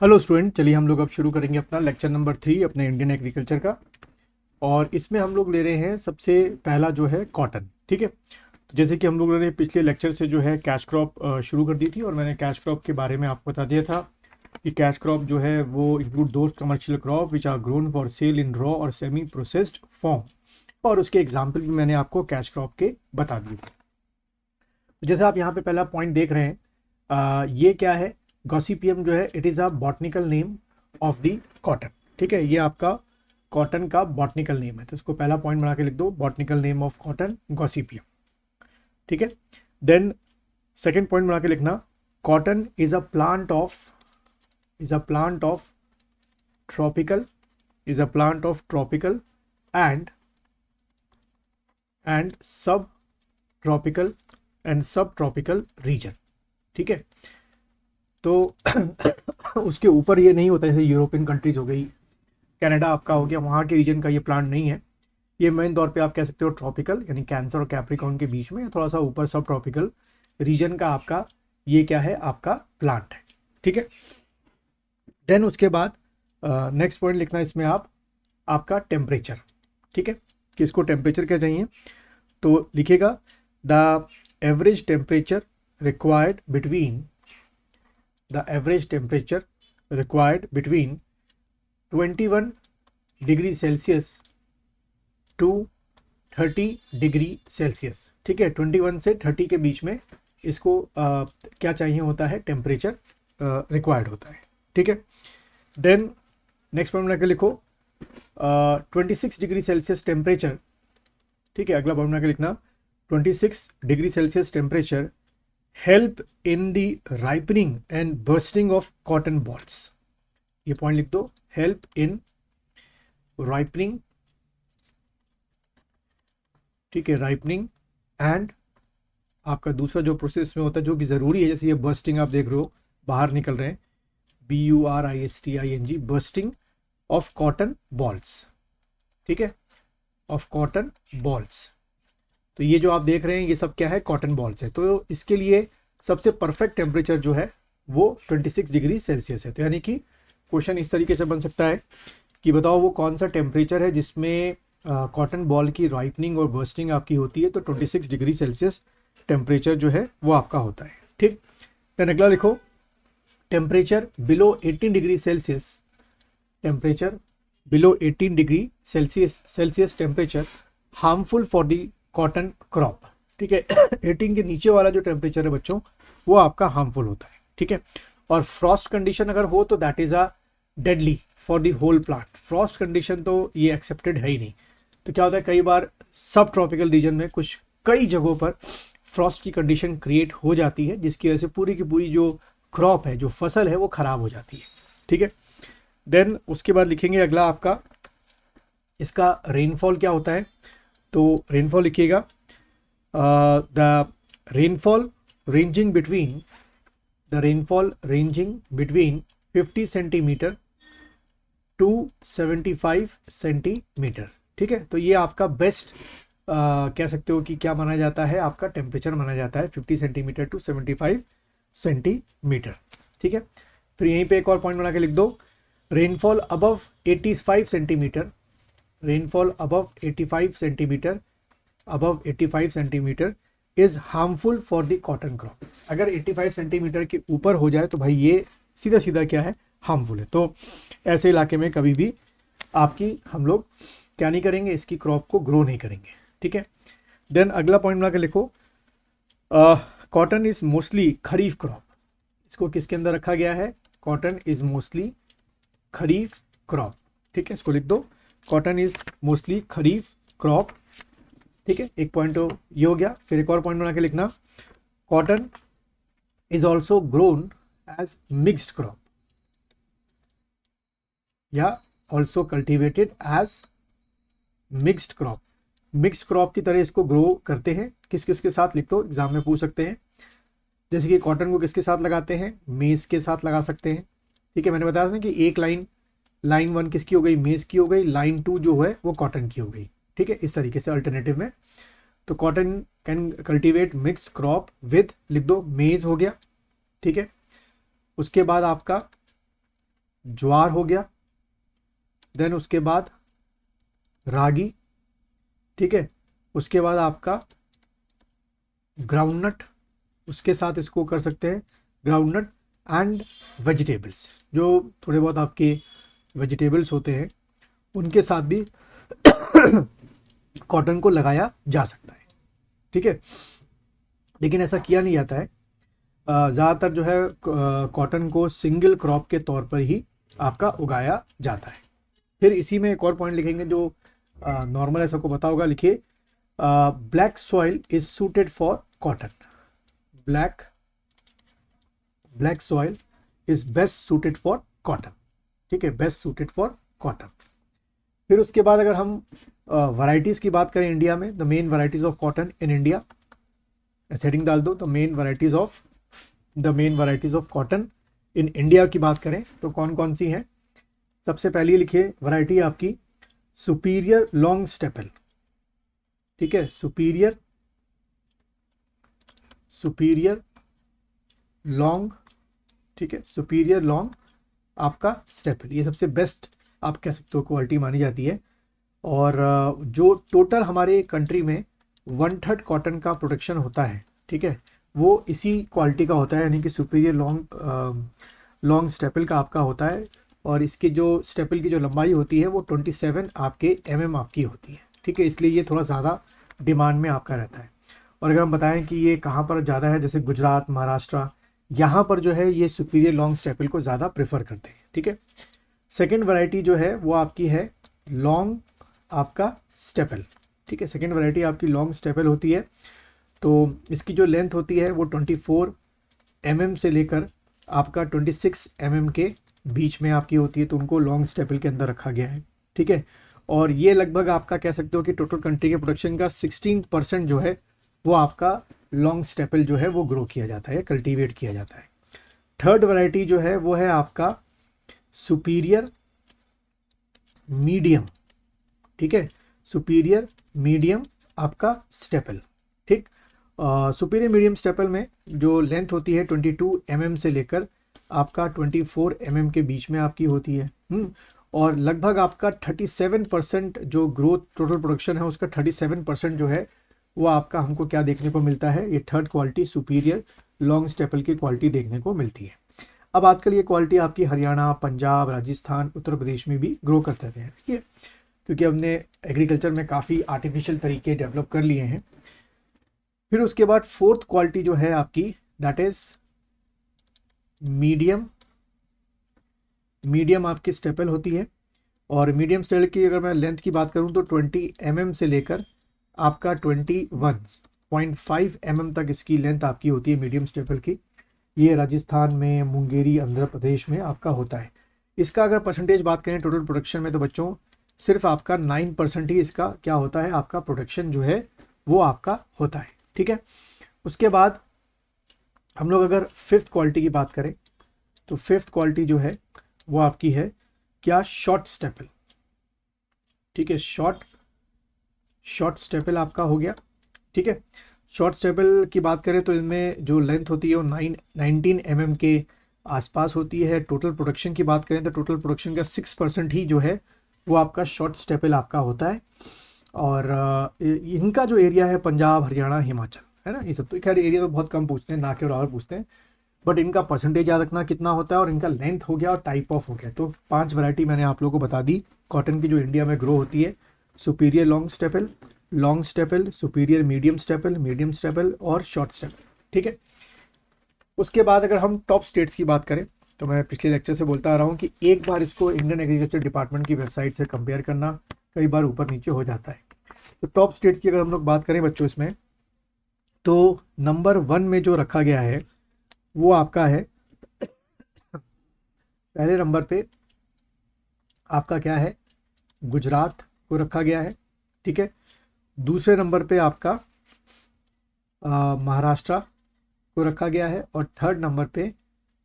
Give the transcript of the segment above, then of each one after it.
Hello student, चलिए हम लोग अब शुरू करेंगे अपना लेक्चर नंबर 3 अपने इंडियन एग्रीकल्चर का। और इसमें हम लोग ले रहे हैं सबसे पहला जो है कॉटन। ठीक है, तो जैसे कि हम लोगों ने पिछले लेक्चर से जो है कैश क्रॉप शुरू कर दी थी और मैंने कैश क्रॉप के बारे में आपको बता दिया था कि कैश क्रॉप जो है वो include those commercial crop which are grown for sale in raw और सेमी प्रोसेस्ड फॉर्म। और उसके एग्जाम्पल भी मैंने आपको कैश क्रॉप के बता दिए। तो जैसे आप यहाँ पे पहला पॉइंट देख रहे हैं, ये क्या है? गॉसिपियम जो है it is a botanical name of the cotton. ठीक है, ये आपका कॉटन का बॉटनिकल नेम है, तो इसको पहला पॉइंट बना के लिख दो, botanical name of cotton Gossypium. ठीक है, देन सेकेंड पॉइंट बना के लिखना, cotton is a plant of tropical and सब ट्रॉपिकल रीजन। ठीक है, तो उसके ऊपर ये नहीं होता, जैसे यूरोपियन कंट्रीज हो गई, कनाडा आपका हो गया, वहाँ के रीजन का ये प्लांट नहीं है। ये मेन तौर पे आप कह सकते हो ट्रॉपिकल, यानी कैंसर और कैप्रिकॉर्न के बीच में थोड़ा सा ऊपर सब ट्रॉपिकल रीजन का आपका ये क्या है, आपका प्लांट है। ठीक है, देन उसके बाद नेक्स्ट पॉइंट लिखना इसमें आपका टेम्परेचर। ठीक है, किसको टेम्परेचर क्या चाहिए, तो लिखेगा the average temperature required between 21 degree Celsius to 30 degree Celsius. ठीक है, 21 से 30 के बीच में इसको क्या चाहिए होता है, टेम्परेचर रिक्वायर्ड होता है। ठीक है, देन नेक्स्ट पॉइंट बना के लिखो 26 डिग्री सेल्सियस टेम्परेचर। ठीक है, अगला पॉइंट बना के लिखना 26 degree Celsius temperature help in the ripening and bursting of cotton balls. ये पॉइंट लिख दो, हेल्प इन राइपनिंग। ठीक है, राइपनिंग एंड आपका दूसरा जो प्रोसेस में होता है जो कि ज़रूरी है, जैसे ये बर्स्टिंग आप देख रहे हो बाहर निकल रहे हैं, BURISTING, bursting of cotton balls. ठीक है, ऑफ कॉटन बॉल्स। तो ये जो आप देख रहे हैं ये सब क्या है, कॉटन बॉल्स है। तो इसके लिए सबसे परफेक्ट टेम्परेचर जो है वो 26 डिग्री सेल्सियस है। तो यानी कि क्वेश्चन इस तरीके से बन सकता है कि बताओ वो कौन सा टेम्परेचर है जिसमें कॉटन बॉल की राइपनिंग और बर्स्टिंग आपकी होती है, तो 26 डिग्री सेल्सियस टेम्परेचर जो है वो आपका होता है। ठीक, देन अगला लिखो, temperature below 18 degree Celsius temperature harmful for the cotton crop. ठीक है, 18 के नीचे वाला जो टेम्परेचर है बच्चों वो आपका हार्मफुल होता है। ठीक है, और फ्रॉस्ट कंडीशन अगर हो तो that is a deadly for the whole plant. Frost condition तो ये एक्सेप्टेड है ही नहीं। तो क्या होता है, कई बार सब ट्रॉपिकल रीजन में कई जगहों पर फ्रॉस्ट की कंडीशन क्रिएट हो जाती है, जिसकी वजह से पूरी की पूरी जो क्रॉप है, जो फसल है, वो खराब हो जाती है। ठीक है, देन उसके बाद लिखेंगे अगला आपका इसका रेनफॉल क्या होता है। तो रेनफॉल लिखिएगा the rainfall ranging between 50 centimetre to 75 centimetre. ठीक है, तो ये आपका बेस्ट कह सकते हो कि क्या माना जाता है, आपका टेम्परेचर माना जाता है 50 सेंटीमीटर टू 75 सेंटीमीटर। ठीक है, फिर यहीं पे एक और पॉइंट बना के लिख दो, rainfall above 85 centimetre is harmful for the cotton crop. अगर 85 सेंटीमीटर के ऊपर हो जाए तो भाई ये सीधा सीधा क्या है, हार्मफुल है। तो ऐसे इलाके में कभी भी आपकी हम लोग क्या नहीं करेंगे, इसकी क्रॉप को ग्रो नहीं करेंगे। ठीक है, देन अगला पॉइंट बना के लिखो, cotton is mostly kharif crop. इसको किसके अंदर रखा गया है, cotton is mostly kharif crop. ठीक है, इसको लिख दो, cotton is mostly kharif crop. ठीक है, एक पॉइंट तो ये हो गया। फिर एक और पॉइंट बना के लिखना, cotton is also grown as mixed crop या also cultivated as mixed crop. Mixed crop की तरह इसको ग्रो करते हैं। किस किस के साथ लिख दो, एग्जाम में पूछ सकते हैं। जैसे कि कॉटन को किसके साथ लगाते हैं, मेज के साथ लगा सकते हैं। ठीक है, मैंने बताया था ना कि एक लाइन 1 किसकी हो गई, मेज की हो गई, लाइन 2 जो है वो कॉटन की हो गई। ठीक है, इस तरीके से अल्टरनेटिव में तो cotton can cultivate mix crop with, लिख दो, मेज हो गया। ठीक है, उसके बाद आपका ज्वार हो गया, देन उसके बाद रागी, ठीक है, उसके बाद आपका ग्राउंडनट, उसके साथ इसको कर सकते हैं ग्राउंडनट एंड वेजिटेबल्स, जो थोड़े बहुत आपके वेजिटेबल्स होते हैं उनके साथ भी कॉटन को लगाया जा सकता है, ठीक है। लेकिन ऐसा किया नहीं जाता है, ज़्यादातर जो है कॉटन को सिंगल क्रॉप के तौर पर ही आपका उगाया जाता है। फिर इसी में एक और पॉइंट लिखेंगे जो नॉर्मल है, सबको पता होगा, लिखिए black soil is suited for cotton, black soil is best suited for cotton, ठीक है, बेस्ट सूटेड फॉर कॉटन। फिर उसके बाद अगर हम वैरायटीज़ की बात करें इंडिया में, the main varieties of cotton in India, setting डाल दो, the main varieties of cotton in India की बात करें तो कौन कौन सी हैं। सबसे पहले लिखिए वैरायटी आपकी सुपीरियर लॉन्ग स्टेपल, ठीक है, सुपीरियर लॉन्ग, ठीक है, सुपीरियर लॉन्ग आपका स्टेपल, ये सबसे बेस्ट आप कह सकते हो क्वालिटी मानी जाती है। और जो टोटल हमारे कंट्री में 1/3 कॉटन का प्रोडक्शन होता है, ठीक है, वो इसी क्वालिटी का होता है, यानी कि सुपीरियर लॉन्ग स्टेपल का आपका होता है। और इसकी जो स्टेपल की जो लंबाई होती है वो 27 आपके आपकी होती है, ठीक है, इसलिए ये थोड़ा ज़्यादा डिमांड में आपका रहता है। और अगर हम बताएं कि ये कहाँ पर ज़्यादा है, जैसे गुजरात, महाराष्ट्र, यहाँ पर जो है ये सुपीरियर लॉन्ग स्टेपल को ज़्यादा प्रेफर करते हैं, ठीक है। सेकेंड वैरायटी जो है वो आपकी है लॉन्ग आपका स्टेपल, ठीक है, सेकेंड वैरायटी आपकी लॉन्ग स्टेपल होती है। तो इसकी जो लेंथ होती है वो 24 mm से लेकर आपका 26 mm के बीच में आपकी होती है, तो उनको लॉन्ग स्टेपल के अंदर रखा गया है, ठीक है। और ये लगभग आपका कह सकते हो कि टोटल कंट्री के प्रोडक्शन का 16% जो है वो आपका लॉन्ग स्टेपल जो है वो ग्रो किया जाता है, कल्टीवेट किया जाता है। थर्ड वैरायटी जो है वो है आपका सुपीरियर मीडियम, ठीक है, सुपीरियर मीडियम आपका स्टेपल, ठीक। सुपीरियर मीडियम स्टेपल में जो लेंथ होती है 22 mm से लेकर आपका 24 mm के बीच में आपकी होती है। और लगभग आपका 37% जो ग्रोथ टोटल प्रोडक्शन है उसका 37% जो है वो आपका हमको क्या देखने को मिलता है, ये third quality superior long staple की क्वालिटी देखने को मिलती है। अब आजकल ये क्वालिटी आपकी हरियाणा, पंजाब, राजस्थान, उत्तर प्रदेश में भी ग्रो करते हैं, ठीक है, क्योंकि हमने एग्रीकल्चर में काफ़ी आर्टिफिशियल तरीके डेवलप कर लिए हैं। फिर उसके बाद फोर्थ क्वालिटी जो है आपकी दैट इज मीडियम आपकी स्टेपल होती है। और मीडियम स्टेपल की अगर मैं लेंथ की बात करूं तो 20 mm से लेकर आपका 21.5 mm तक इसकी लेंथ आपकी होती है मीडियम स्टेपल की। ये राजस्थान में, मुंगेरी, आंध्र प्रदेश में आपका होता है। इसका अगर परसेंटेज बात करें टोटल प्रोडक्शन में तो बच्चों सिर्फ आपका 9% ही इसका क्या होता है, आपका प्रोडक्शन जो है वो आपका होता है, ठीक है। उसके बाद हम लोग अगर फिफ्थ क्वालिटी की बात करें तो फिफ्थ क्वालिटी जो है वो आपकी है क्या, शॉर्ट स्टेपल, ठीक है, शॉर्ट स्टेपल आपका हो गया, ठीक है। शॉर्ट स्टेपल की बात करें तो इनमें जो लेंथ होती है वो 19 mm के आसपास होती है। टोटल प्रोडक्शन की बात करें तो टोटल प्रोडक्शन का 6% ही जो है वो आपका शॉर्ट स्टेपल आपका होता है। और इनका जो एरिया है पंजाब, हरियाणा, हिमाचल है ना, ये सब तो खैर एरिया तो बहुत कम पूछते हैं, ना के बराबर पूछते हैं, बट इनका परसेंटेज याद रखना कितना होता है और इनका लेंथ हो गया और टाइप ऑफ हो गया। तो 5 वैरायटी मैंने आप लोगों को बता दी कॉटन की जो इंडिया में ग्रो होती है, superior long staple, superior medium staple और शॉर्ट स्टेपल, ठीक है। उसके बाद अगर हम टॉप स्टेट्स की बात करें तो मैं पिछले लेक्चर से बोलता आ रहा हूँ कि एक बार इसको इंडियन एग्रीकल्चर डिपार्टमेंट की वेबसाइट से कंपेयर करना कई बार ऊपर नीचे हो जाता है। तो टॉप स्टेट्स की अगर हम लोग बात करें बच्चों इसमें तो नंबर 1 में जो रखा गया है वो आपका है, पहले नंबर पे आपका क्या है, गुजरात को रखा गया है, ठीक है। दूसरे नंबर पे आपका महाराष्ट्र को रखा गया है और थर्ड नंबर पे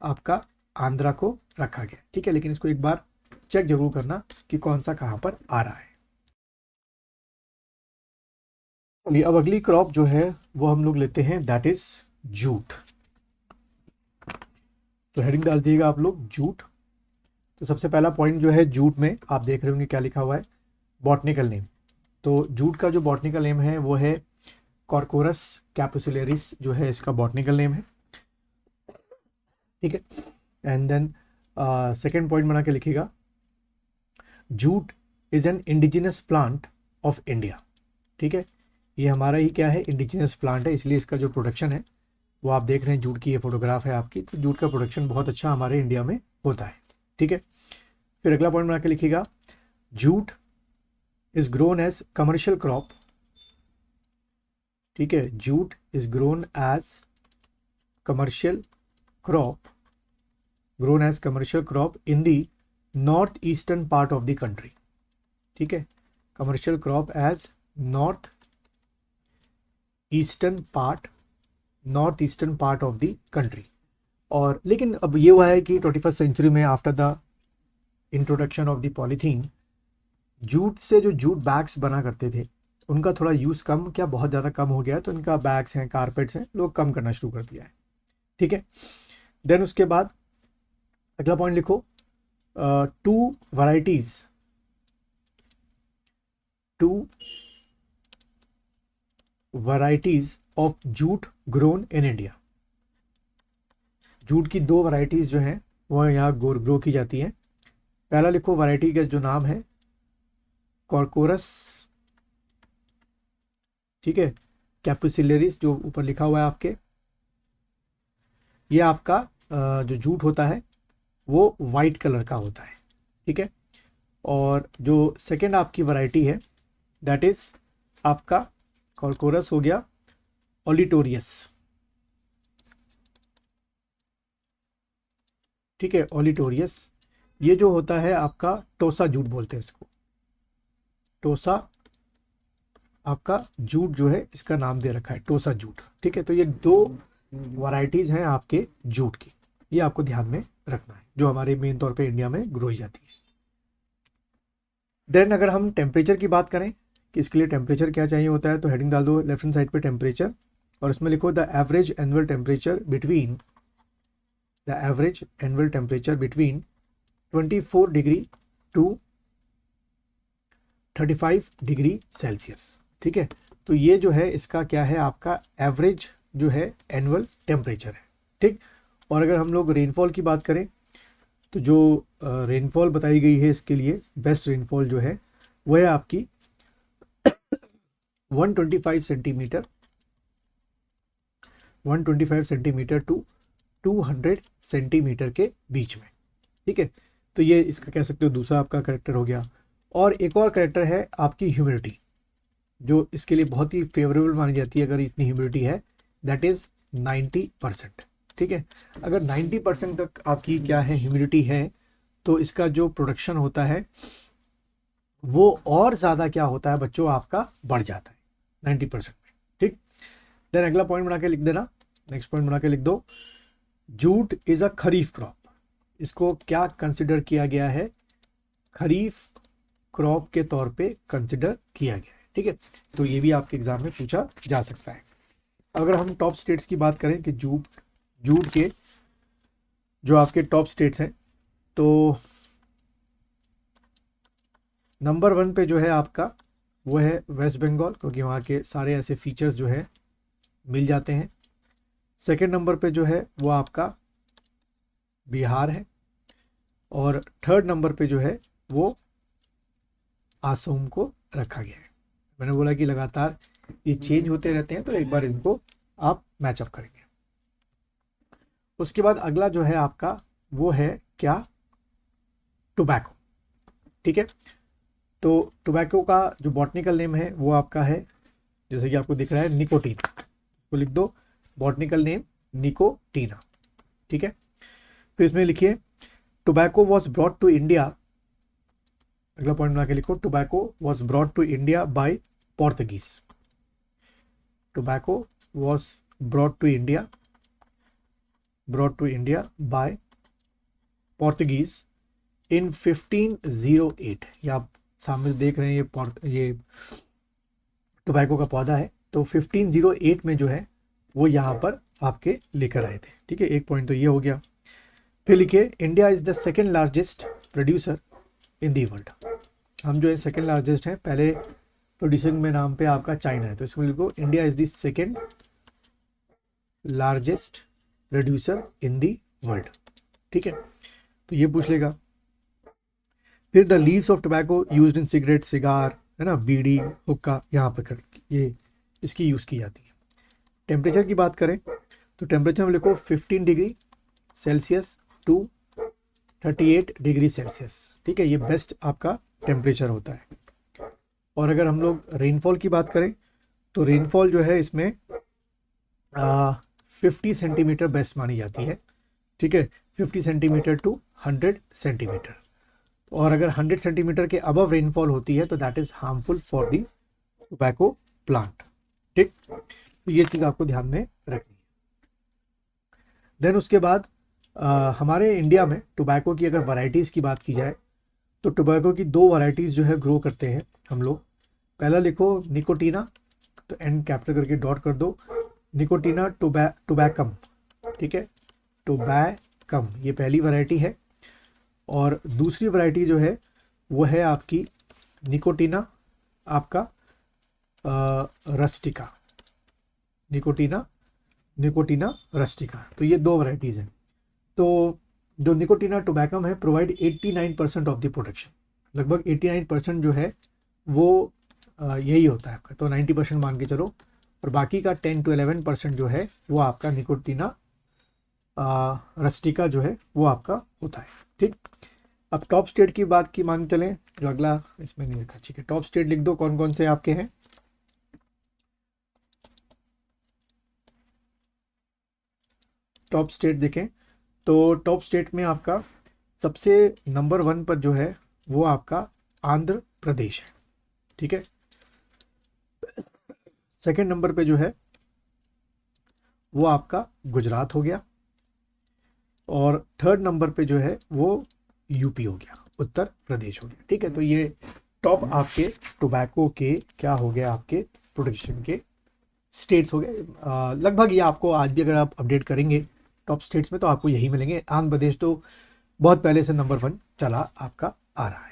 आपका आंध्रा को रखा गया, ठीक है। लेकिन इसको एक बार चेक जरूर करना कि कौन सा कहाँ पर आ रहा है। चलिए अब अगली क्रॉप जो है वो हम लोग लेते हैं दैट इज जूट। तो हेडिंग डाल दिएगा आप लोग जूट। तो सबसे पहला पॉइंट जो है जूट में आप देख रहे होंगे क्या लिखा हुआ है, बॉटनिकल नेम। तो जूट का जो बॉटनिकल नेम है वो है कॉर्कोरस कैपुसुलेरिस, जो है इसका बॉटनिकल नेम है, ठीक है। एंड देन सेकेंड पॉइंट बना के लिखिएगा, jute is an indigenous plant of India, ठीक है। ये हमारा ही क्या है, इंडिजिनस प्लांट है, इसलिए इसका जो प्रोडक्शन है वो आप देख रहे हैं, जूट की ये फोटोग्राफ है आपकी, तो जूट का प्रोडक्शन बहुत अच्छा हमारे इंडिया में होता है, ठीक है। फिर अगला पॉइंट बना के लिखिएगा, jute is grown as commercial crop, ठीक है। Jute is grown as commercial crop, grown as commercial crop in the north eastern part of the country, ठीक है। Commercial crop as north eastern part of the country. और लेकिन अब ये हुआ है कि 21st सेंचुरी में after the introduction of the polythene, jute से जो जूट बैग्स बना करते थे उनका थोड़ा यूज़ कम, क्या बहुत ज़्यादा कम हो गया है, तो इनका बैग्स हैं, कारपेट्स हैं, लोग कम करना शुरू कर दिया है, ठीक है। देन उसके बाद अगला पॉइंट लिखो, two varieties of jute grown in India. जूट की 2 वैरायटीज जो हैं वो यहाँ ग्रो की जाती हैं। पहला लिखो वैरायटी का जो नाम है कॉर्कोरस, ठीक है, कैपुसिलरिस, जो ऊपर लिखा हुआ है आपके। ये आपका जो जूट होता है वो वाइट कलर का होता है, ठीक है। और जो सेकेंड आपकी वैरायटी है दैट इज आपका कॉर्कोरस हो गया ओलिटोरियस, ठीक है, ओलिटोरियस। ये जो होता है आपका टोसा जूट बोलते हैं इसको, टोसा आपका जूट जो है इसका नाम दे रखा है टोसा जूट, ठीक है। तो ये 2 वैरायटीज हैं आपके जूट की, ये आपको ध्यान में रखना है, जो हमारे मेन तौर पे इंडिया में ग्रो जाती है। देन अगर हम टेम्परेचर की बात करें कि इसके लिए टेम्परेचर क्या चाहिए होता है, तो हेडिंग डाल दो लेफ्ट हैंड साइड पे टेम्परेचर, और उसमें लिखो the average annual temperature between 24 degree to 35 degree Celsius, ठीक है। तो ये जो है इसका क्या है, आपका एवरेज जो है एनुअल टेम्परेचर है, ठीक। और अगर हम लोग रेनफॉल की बात करें तो जो रेनफॉल बताई गई है इसके लिए बेस्ट रेनफॉल जो है वो है आपकी 125 सेंटीमीटर टू 200 सेंटीमीटर के बीच में, ठीक है। तो ये इसका कह सकते हो दूसरा आपका करेक्टर हो गया। और एक और करेक्टर है आपकी ह्यूमिडिटी, जो इसके लिए बहुत ही फेवरेबल मानी जाती है अगर इतनी ह्यूमिडिटी है, दैट इज़ 90%, ठीक है। अगर 90% तक आपकी क्या है ह्यूमिडिटी है तो इसका जो प्रोडक्शन होता है वो और ज़्यादा क्या होता है बच्चों, आपका बढ़ जाता है 90% में, ठीक। देन अगला पॉइंट बना के लिख देना, नेक्स्ट पॉइंट बना के लिख दो, jute is a kharif crop. इसको क्या कंसिडर किया गया है, खरीफ क्रॉप के तौर पे कंसिडर किया गया है, ठीक है। तो ये भी आपके एग्जाम में पूछा जा सकता है। अगर हम टॉप स्टेट्स की बात करें कि जूट के जो आपके टॉप स्टेट्स हैं, तो नंबर 1 पे जो है आपका वो है वेस्ट बंगाल, क्योंकि वहाँ के सारे ऐसे फीचर्स जो हैं मिल जाते हैं। सेकंड नंबर पे जो है वो आपका बिहार है, और थर्ड नंबर पे जो है वो आसोम को रखा गया है। मैंने बोला कि लगातार ये चेंज होते रहते हैं, तो एक बार इनको आप मैचअप करेंगे। उसके बाद अगला जो है आपका वो है क्या, टोबैको, ठीक है। तो टोबैको का जो बॉटनिकल नेम है वो आपका है, जैसे कि आपको दिख रहा है, निकोटीन। तो लिख दो बॉटनिकल नेम निकोटीना, ठीक है। फिर इसमें लिखिए tobacco was brought to India, अगला पॉइंट बना के लिखो, tobacco was brought to India by Portuguese. Tobacco was brought to India by Portuguese in 1508। ये आप सामने देख रहे हैं, ये टोबैको का पौधा है। तो 1508 में जो है वो यहाँ पर आपके लेकर आए थे, ठीक है। एक पॉइंट तो ये हो गया। फिर लिखिए India is the second largest producer in the world. हम जो है सेकेंड लार्जेस्ट हैं, पहले प्रोड्यूसिंग में नाम पे आपका चाइना है, तो इसमें लिखो India is the second largest producer in the world. ठीक है, तो ये पूछ लेगा। फिर the leaves of tobacco used in cigarette, cigar, है ना, बीड़ी, हुक्का, यहाँ पर ये इसकी यूज़ की जाती है। टेम्परेचर की बात करें तो टेम्परेचर में लिखो 15 degree Celsius to 38 degree Celsius. ठीक है, ये बेस्ट आपका टेम्परेचर होता है। और अगर हम लोग रेनफॉल की बात करें तो रेनफॉल जो है इसमें 50 सेंटीमीटर बेस्ट मानी जाती है। ठीक है, 50 सेंटीमीटर टू 100 सेंटीमीटर। और अगर 100 सेंटीमीटर के अबव रेनफॉल होती है तो that is harmful for the tobacco plant. ठीक, तो ये चीज़ आपको ध्यान में रखनी है। देन उसके बाद हमारे इंडिया में टोबैको की अगर वैरायटीज़ की बात की जाए तो टोबैको की 2 वैरायटीज़ जो है ग्रो करते हैं हम लोग। पहला लिखो निकोटीना, तो एन कैपिटल करके डॉट कर दो, निकोटीना टोबैकम। ठीक है, टोबैकम ये पहली वैरायटी है। और दूसरी वैरायटी जो है वो है आपकी निकोटीना आपका रस्टिका, निकोटीना रस्टिका। तो ये 2 वैरायटीज़ हैं। तो जो निकोटीना टोबैकम है प्रोवाइड 89% ऑफ द प्रोडक्शन, लगभग 89% जो है वो यही होता है आपका, तो 90% मान के चलो। और बाकी का 10 to 11% जो है वो आपका निकोटीना रस्टिका जो है वो आपका होता है। ठीक, अब टॉप स्टेट की बात की मान चलें, जो अगला इसमें नहीं लिखा। ठीक है, टॉप स्टेट लिख दो कौन कौन से आपके हैं। टॉप स्टेट देखें तो टॉप स्टेट में आपका सबसे नंबर 1 पर जो है वो आपका आंध्र प्रदेश है। ठीक है, सेकंड नंबर पे जो है वो आपका गुजरात हो गया। और थर्ड नंबर पे जो है वो यूपी हो गया, उत्तर प्रदेश हो गया। ठीक है, तो ये टॉप आपके टोबैको के क्या हो गया, आपके प्रोडक्शन के स्टेट्स हो गए। लगभग ये आपको आज भी अगर आप अपडेट करेंगे टॉप स्टेट्स में तो आपको यही मिलेंगे। आंध्र प्रदेश तो बहुत पहले से नंबर 1 चला आपका आ रहा है।